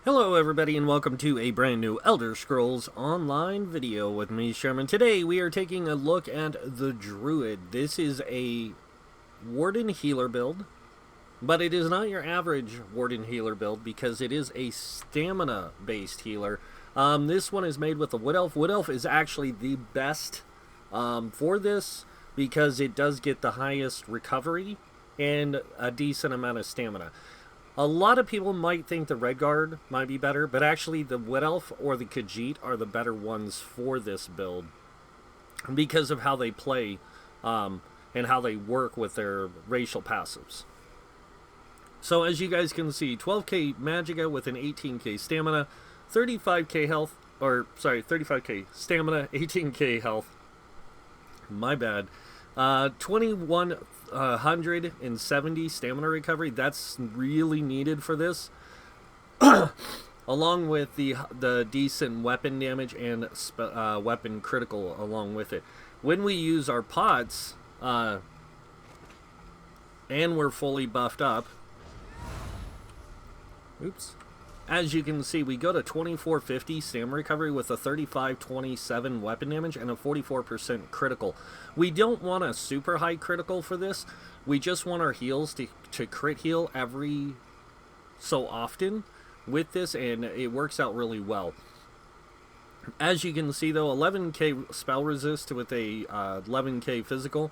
Hello everybody and welcome to a brand new Elder Scrolls Online video with me, Sherman. Today we are taking a look at the Druid. This is a Warden healer build, but it is not your average Warden healer build because it is a stamina based healer. This one is made with a Wood Elf. Wood Elf is actually the best for this because it does get the highest recovery and a decent amount of stamina. A lot of people might think the Red Guard might be better, but actually the Wood Elf or the Khajiit are the better ones for this build because of how they play and how they work with their racial passives. So as you guys can see, 12k Magicka with an 18k stamina, 35k health, or sorry, 35k stamina, 18k health. My bad. 2170 stamina recovery. That's really needed for this, along with the decent weapon damage and weapon critical along with it. When we use our pots, and we're fully buffed up, oops. As you can see, we go to 2450 stamina recovery with a 3527 weapon damage and a 44% critical. We don't want a super high critical for this. We just want our heals to crit heal every so often with this, and it works out really well. As you can see, though, 11k spell resist with a 11k physical.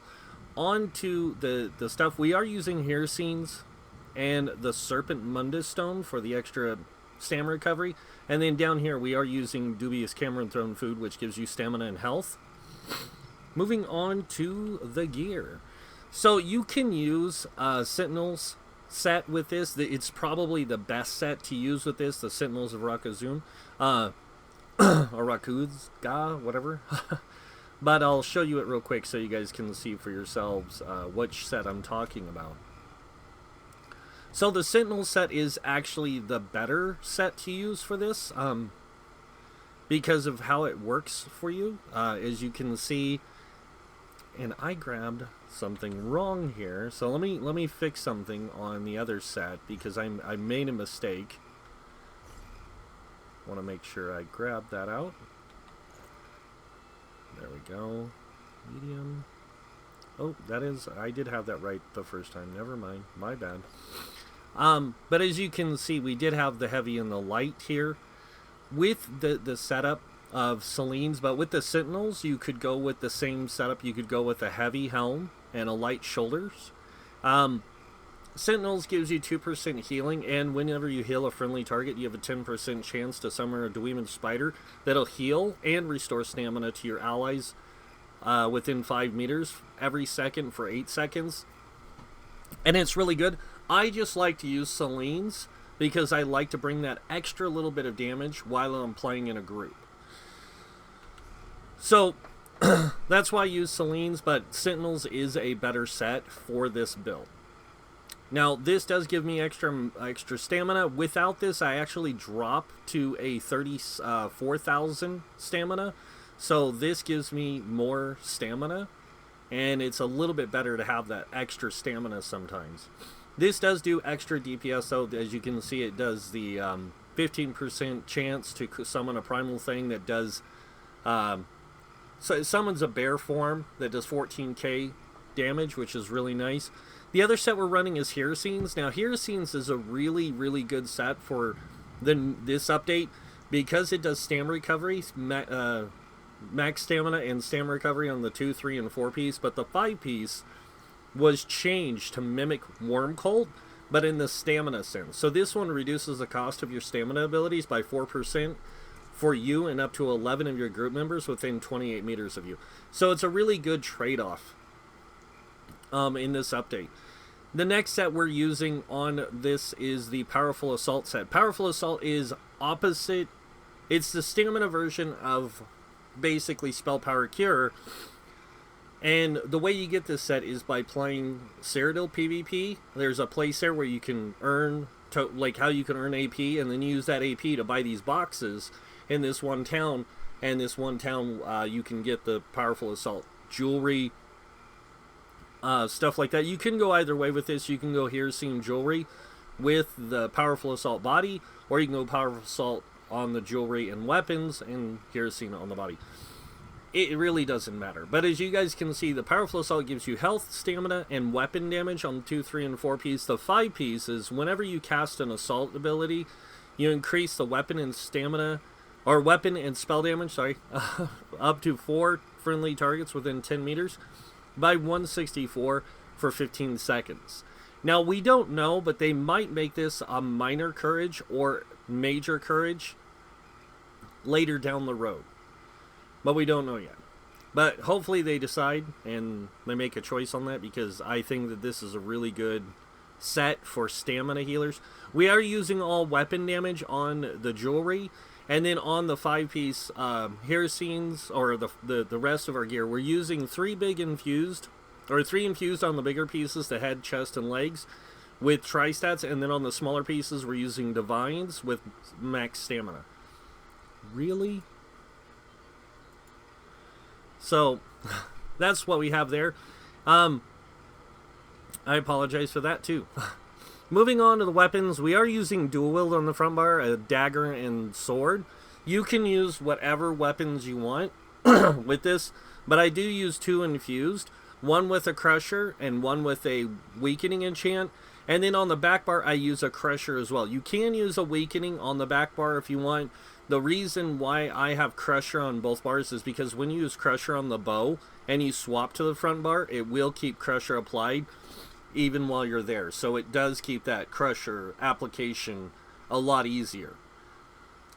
On to the stuff. We are using Hyacinths and the Serpent Mundus Stone for the extra stamina recovery, and then down here we are using Dubious Cameron Throne Food, which gives you stamina and health. Moving on to the gear, so you can use Sentinels set with this. It's probably the best set to use with this, the Sentinels of Rakuzun, or Rakuzga, whatever. But I'll show you it real quick so you guys can see for yourselves which set I'm talking about. So the Sentinel set is actually the better set to use for this, because of how it works for you. As you can see, and I grabbed something wrong here, so let me fix something on the other set because I made a mistake. Want to make sure I grab that out. There we go. Medium. Oh, that is, I did have that right the first time. Never mind. My bad. But as you can see, we did have the heavy and the light here with the setup of Celine's, but with the Sentinels, you could go with the same setup. You could go with a heavy helm and a light shoulders. Sentinels gives you 2% healing, and whenever you heal a friendly target, you have a 10% chance to summon a Dwemer Spider that'll heal and restore stamina to your allies within 5 meters every second for 8 seconds. And it's really good. I just like to use Celine's because I like to bring that extra little bit of damage while I'm playing in a group. So that's why I use Celine's, but Sentinels is a better set for this build. Now this does give me extra stamina. Without this, I actually drop to a 34,000 stamina. So this gives me more stamina, and it's a little bit better to have that extra stamina sometimes. This does do extra DPS, though. As you can see, it does the 15% chance to summon a primal thing that does... so it summons a bear form that does 14k damage, which is really nice. The other set we're running is Hyacinths. Now, Hyacinths is a really, really good set for this update because it does stamina recovery, max stamina and stamina recovery on the 2, 3, and 4 piece, but the 5 piece was changed to mimic Worm Cult, but in the stamina sense. So this one reduces the cost of your stamina abilities by 4% for you and up to 11 of your group members within 28 meters of you. So it's a really good trade-off in this update. The next set we're using on this is the Powerful Assault set. Powerful Assault is opposite. It's the stamina version of basically Spell Power Cure. And the way you get this set is by playing Cyrodiil PvP. There's a place there where you can earn, like how you can earn AP, and then use that AP to buy these boxes in this one town. And this one town, you can get the Powerful Assault jewelry, stuff like that. You can go either way with this. You can go Hyacinth jewelry, with the Powerful Assault body, or you can go Powerful Assault on the jewelry and weapons, and Kerosene on the body. It really doesn't matter. But as you guys can see, the Powerful Assault gives you health, stamina, and weapon damage on the 2, 3, and 4 piece. The 5 piece is whenever you cast an assault ability, you increase the weapon and stamina, or weapon and spell damage, sorry, up to 4 friendly targets within 10 meters by 164 for 15 seconds. Now, we don't know, but they might make this a minor courage or major courage later down the road. But we don't know yet. But hopefully they decide and they make a choice on that, because I think that this is a really good set for stamina healers. We are using all weapon damage on the jewelry, and then on the 5-piece hair scenes, or the rest of our gear, we're using 3 infused on the bigger pieces, the head, chest, and legs, with tri-stats, and then on the smaller pieces we're using divines with max stamina. Really? So, that's what we have there. I apologize for that, too. Moving on to the weapons, we are using dual wield on the front bar, a dagger and sword. You can use whatever weapons you want with this, but I do use 2 infused, one with a crusher and one with a weakening enchant. And then on the back bar, I use a crusher as well. You can use a weakening on the back bar if you want. The reason why I have crusher on both bars is because when you use crusher on the bow and you swap to the front bar, it will keep crusher applied even while you're there. So it does keep that crusher application a lot easier.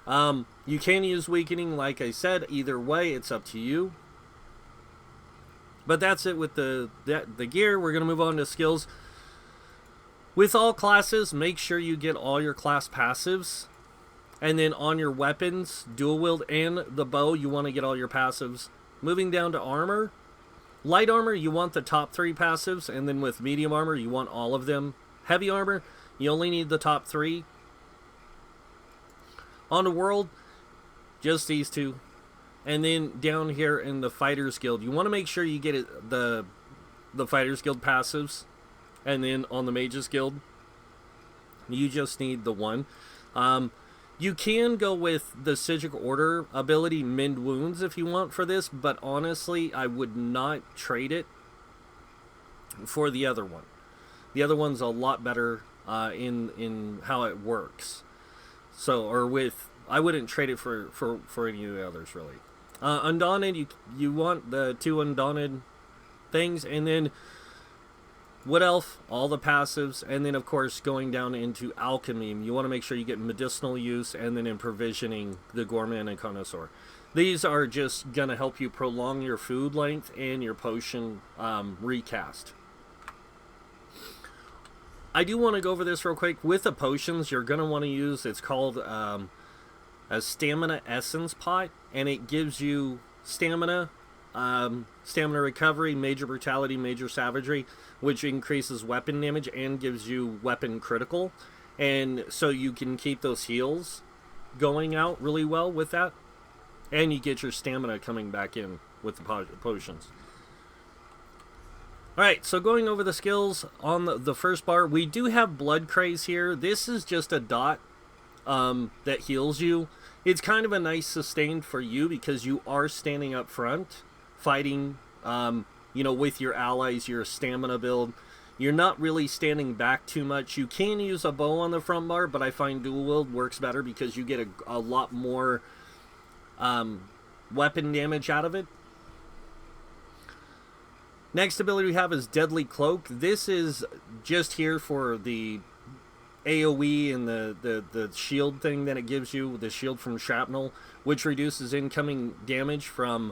You can use weakening, like I said. Either way, it's up to you. But that's it with the gear. We're going to move on to skills. With all classes, make sure you get all your class passives. And then on your weapons, dual wield and the bow, you want to get all your passives. Moving down to armor. Light armor, you want the top 3 passives. And then with medium armor, you want all of them. Heavy armor, you only need the top 3. On the world, just these 2. And then down here in the Fighters Guild, you want to make sure you get the Fighters Guild passives. And then on the Mages Guild, you just need the 1. You can go with the Sigic Order ability, Mend Wounds, if you want for this, but honestly, I would not trade it for the other one. The other one's a lot better in how it works. So, I wouldn't trade it for any of the others, really. Undaunted, you want the 2 Undaunted things, and then Wood Elf, all the passives, and then of course going down into Alchemy, you want to make sure you get medicinal use, and then in Provisioning, the Gourmand and Connoisseur. These are just going to help you prolong your food length and your potion recast. I do want to go over this real quick. With the potions, you're going to want to use, it's called a Stamina Essence Pot, and it gives you stamina, stamina recovery, major brutality, major savagery, which increases weapon damage and gives you weapon critical, and so you can keep those heals going out really well with that, and you get your stamina coming back in with the potions. Alright, so going over the skills on the first bar, we do have Blood Craze here. This is just a dot that heals you. It's kind of a nice sustain for you because you are standing up front fighting, with your allies, your stamina build. You're not really standing back too much. You can use a bow on the front bar, but I find dual wield works better because you get a lot more weapon damage out of it. Next ability we have is Deadly Cloak. This is just here for the AoE and the shield thing that it gives you, the shield from shrapnel, which reduces incoming damage from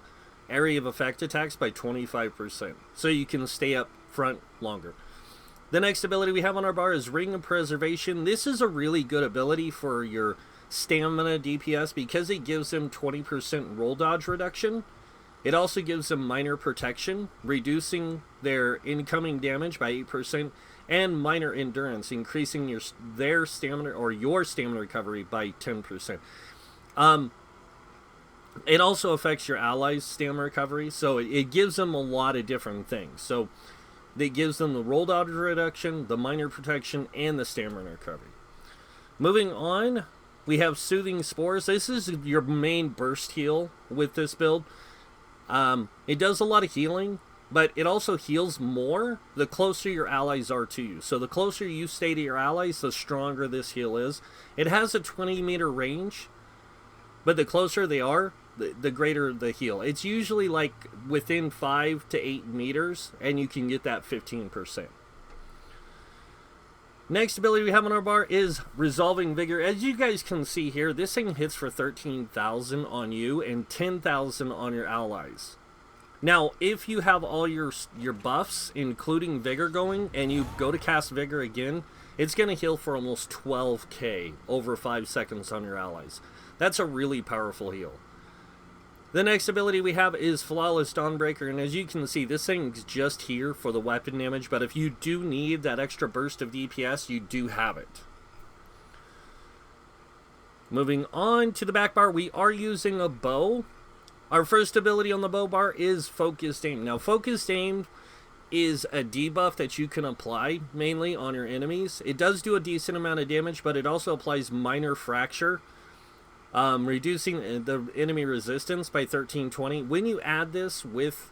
area of effect attacks by 25%, so you can stay up front longer. The next ability we have on our bar is Ring of Preservation. This is a really good ability for your stamina DPS because it gives them 20% roll dodge reduction. It also gives them minor protection, reducing their incoming damage by 8%, and minor endurance, increasing their stamina or your stamina recovery by 10%. It also affects your allies' stamina recovery, so it gives them a lot of different things. So that gives them the roll dodge reduction, the minor protection, and the stamina recovery. Moving on, we have Soothing Spores. This is your main burst heal with this build. It does a lot of healing, but it also heals more the closer your allies are to you. So the closer you stay to your allies, the stronger this heal is. It has a 20-meter range, but the closer they are, the greater the heal. It's usually like within 5 to 8 meters, and you can get that 15%. Next ability we have on our bar is Resolving Vigor. As you guys can see here, this thing hits for 13,000 on you and 10,000 on your allies. Now, if you have all your buffs, including Vigor going, and you go to cast Vigor again, it's going to heal for almost 12k over 5 seconds on your allies. That's a really powerful heal. The next ability we have is Flawless Dawnbreaker, and as you can see, this thing's just here for the weapon damage, but if you do need that extra burst of DPS, you do have it. Moving on to the back bar, we are using a bow. Our first ability on the bow bar is Focused Aim. Now, Focused Aim is a debuff that you can apply mainly on your enemies. It does do a decent amount of damage, but it also applies Minor Fracture, reducing the enemy resistance by 1320. When you add this with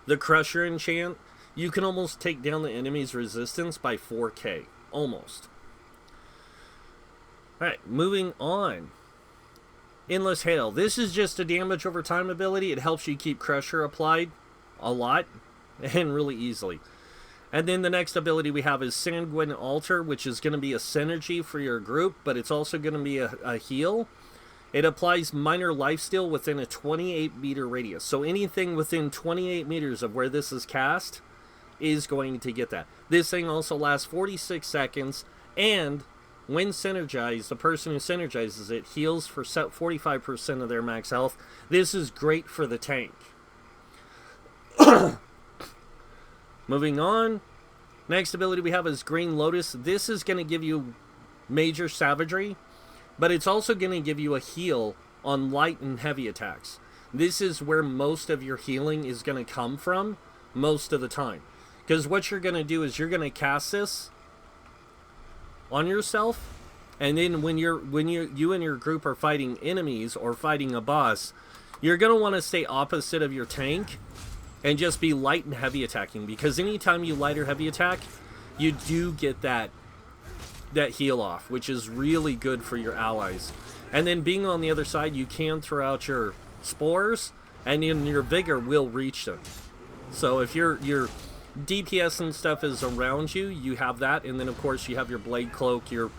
the Crusher enchant, you can almost take down the enemy's resistance by 4k. Almost. Alright, moving on. Endless Hail. This is just a damage over time ability. It helps you keep Crusher applied a lot and really easily. And then the next ability we have is Sanguine Altar, which is going to be a synergy for your group, but it's also going to be a heal. It applies Minor Lifesteal within a 28-meter radius. So anything within 28 meters of where this is cast is going to get that. This thing also lasts 46 seconds, and when synergized, the person who synergizes it heals for 45% of their max health. This is great for the tank. Moving on, next ability we have is Green Lotus. This is going to give you major savagery, but it's also going to give you a heal on light and heavy attacks. This is where most of your healing is going to come from most of the time. Because what you're going to do is you're going to cast this on yourself, and then when you and your group are fighting enemies or fighting a boss, you're going to want to stay opposite of your tank and just be light and heavy attacking, because anytime you light or heavy attack, you do get that heal off, which is really good for your allies. And then being on the other side, you can throw out your spores, and then your vigor will reach them. So if your DPS and stuff is around you, you have that, and then of course you have your blade cloak, your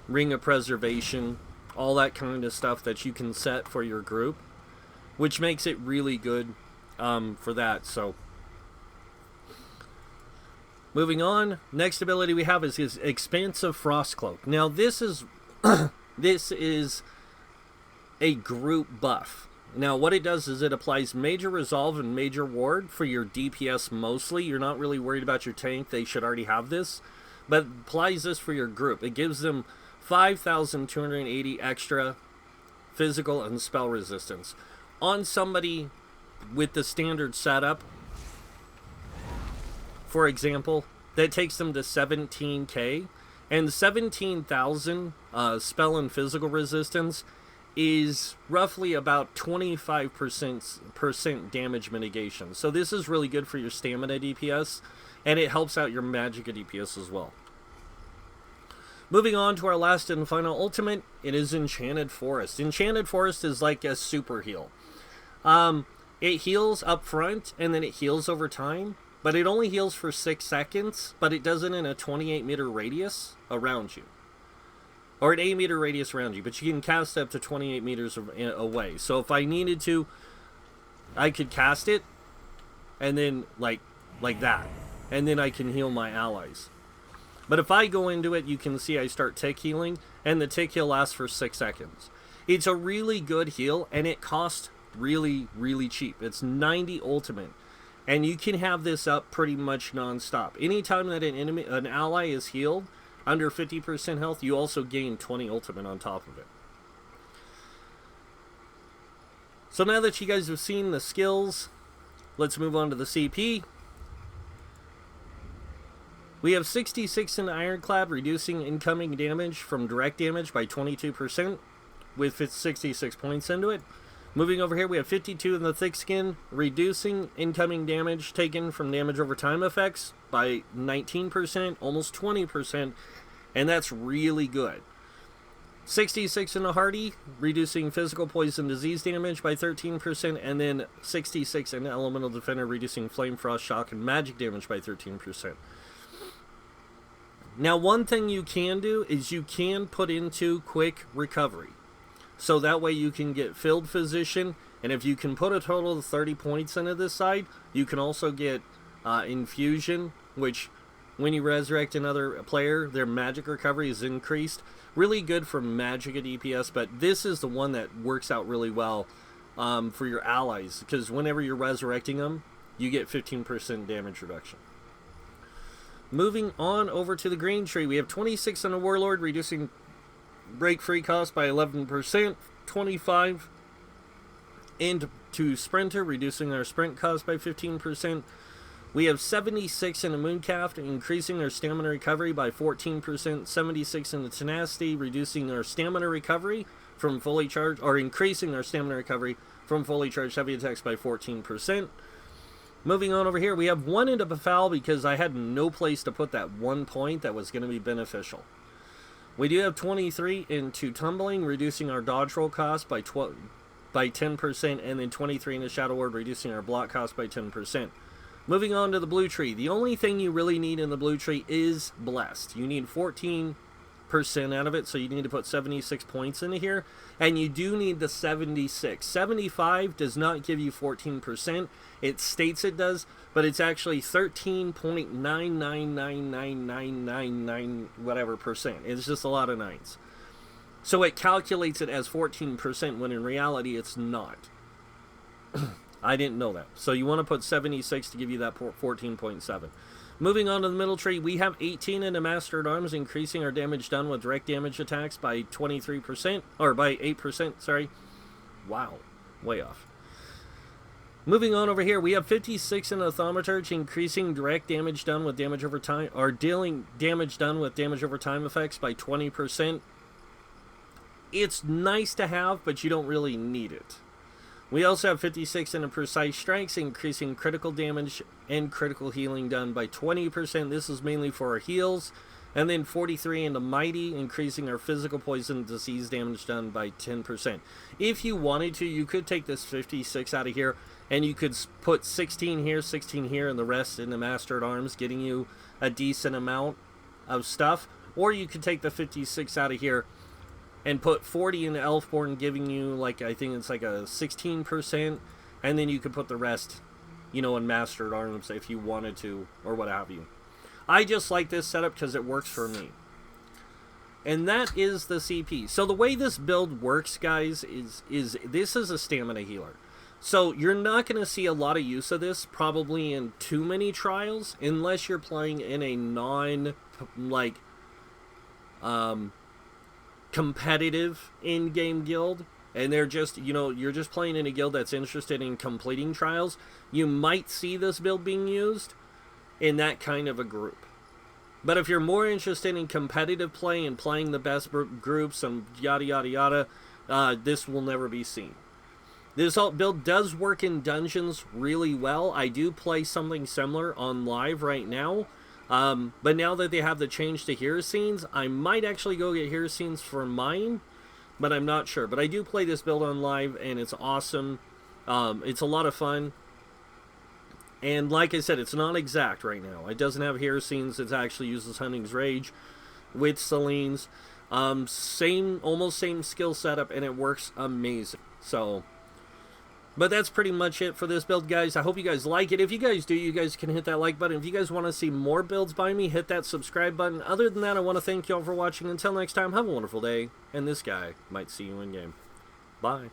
ring of preservation, all that kind of stuff that you can set for your group, which makes it really good for that. So moving on, next ability we have is his Expansive Frost Cloak. Now this is this is a group buff. Now what it does is it applies Major Resolve and Major Ward for your DPS mostly. You're not really worried about your tank, they should already have this, but it applies this for your group. It gives them 5,280 extra physical and spell resistance. On somebody with the standard setup, for example, that takes them to 17k, and 17,000 spell and physical resistance is roughly about 25% damage mitigation. So this is really good for your stamina DPS, and it helps out your magicka DPS as well. Moving on to our last and final ultimate, it is Enchanted Forest. Enchanted Forest is like a super heal. It heals up front, and then it heals over time, but it only heals for 6 seconds, but it does it in a 28-meter radius around you. Or an 8-meter radius around you, but you can cast up to 28 meters away. So if I needed to, I could cast it, and then like that, and then I can heal my allies. But if I go into it, you can see I start tick healing, and the tick heal lasts for 6 seconds. It's a really good heal, and it costs really, really cheap. It's 90 ultimate, and you can have this up pretty much non-stop. Anytime that an ally is healed under 50% health, you also gain 20 ultimate on top of it. So now that you guys have seen the skills, let's move on to the CP. We have 66 in the Ironclad, reducing incoming damage from direct damage by 22%, with 66 points into it. Moving over here, we have 52 in the Thick Skin, reducing incoming damage taken from damage over time effects by 19%, almost 20%, and that's really good. 66 in the Hardy, reducing physical poison disease damage by 13%, and then 66 in the Elemental Defender, reducing flame, frost, shock, and magic damage by 13%. Now, one thing you can do is you can put into quick recovery. So that way you can get filled physician, and if you can put a total of 30 points into this side, you can also get infusion, which when you resurrect another player, their magic recovery is increased. Really good for magic at DPS, but this is the one that works out really well for your allies, because whenever you're resurrecting them, you get 15% damage reduction. Moving on over to the green tree, we have 26 on the Warlord, reducing break free cost by 11%, 25 into Sprinter, reducing our sprint cost by 15%. We have 76 in the Mooncalf, increasing their stamina recovery by 14%, 76 in the Tenacity, reducing our stamina recovery from fully charged, or increasing our stamina recovery from fully charged heavy attacks by 14%. Moving on over here, we have 1 into Befoul because I had no place to put that 1 point that was going to be beneficial. We do have 23 into Tumbling, reducing our dodge roll cost by 10%, and then 23 into Shadow Ward, reducing our block cost by 10%. Moving on to the blue tree, the only thing you really need in the blue tree is Blessed. You need 14% out of it, so you need to put 76 points into here, and you do need the 76. 75 does not give you 14%. It states it does, but it's actually 13.9999999 whatever percent. It's just a lot of nines. So it calculates it as 14% when in reality it's not. I didn't know that. So you want to put 76 to give you that 14.7. Moving on to the middle tree, we have 18 in the Master at Arms, increasing our damage done with direct damage attacks by 23%, or by 8%, sorry. Wow, way off. Moving on over here, we have 56 in the Thaumaturge, increasing direct damage done with damage over time, or dealing damage done with damage over time effects by 20%. It's nice to have, but you don't really need it. We also have 56 in the Precise Strikes, increasing critical damage and critical healing done by 20%. This is mainly for our heals. And then 43 in the Mighty, increasing our physical poison disease damage done by 10%. If you wanted to, you could take this 56 out of here, and you could put 16 here, and the rest in the Master at Arms, getting you a decent amount of stuff. Or you could take the 56 out of here and put 40 in the Elfborn, giving you, like, I think it's like a 16%, and then you could put the rest, you know, in Master at Arms if you wanted to, or what have you. I just like this setup because it works for me. And that is the CP. So the way this build works, guys, is this is a stamina healer. So you're not going to see a lot of use of this probably in too many trials, unless you're playing in a competitive in-game guild, and they're just, you know, you're just playing in a guild that's interested in completing trials. You might see this build being used in that kind of a group. But if you're more interested in competitive play and playing the best groups and yada yada yada, this will never be seen. This build does work in dungeons really well. I do play something similar on live right now. But now that they have the change to hero scenes, I might actually go get hero scenes for mine, but I'm not sure. But I do play this build on live, and it's awesome. It's a lot of fun. And like I said, it's not exact right now. It doesn't have hero scenes. It actually uses Hunting's Rage with Celine's. Almost same skill setup, and it works amazing. So, but that's pretty much it for this build, guys. I hope you guys like it. If you guys do, you guys can hit that like button. If you guys want to see more builds by me, hit that subscribe button. Other than that, I want to thank you all for watching. Until next time, have a wonderful day, and this guy might see you in game. Bye.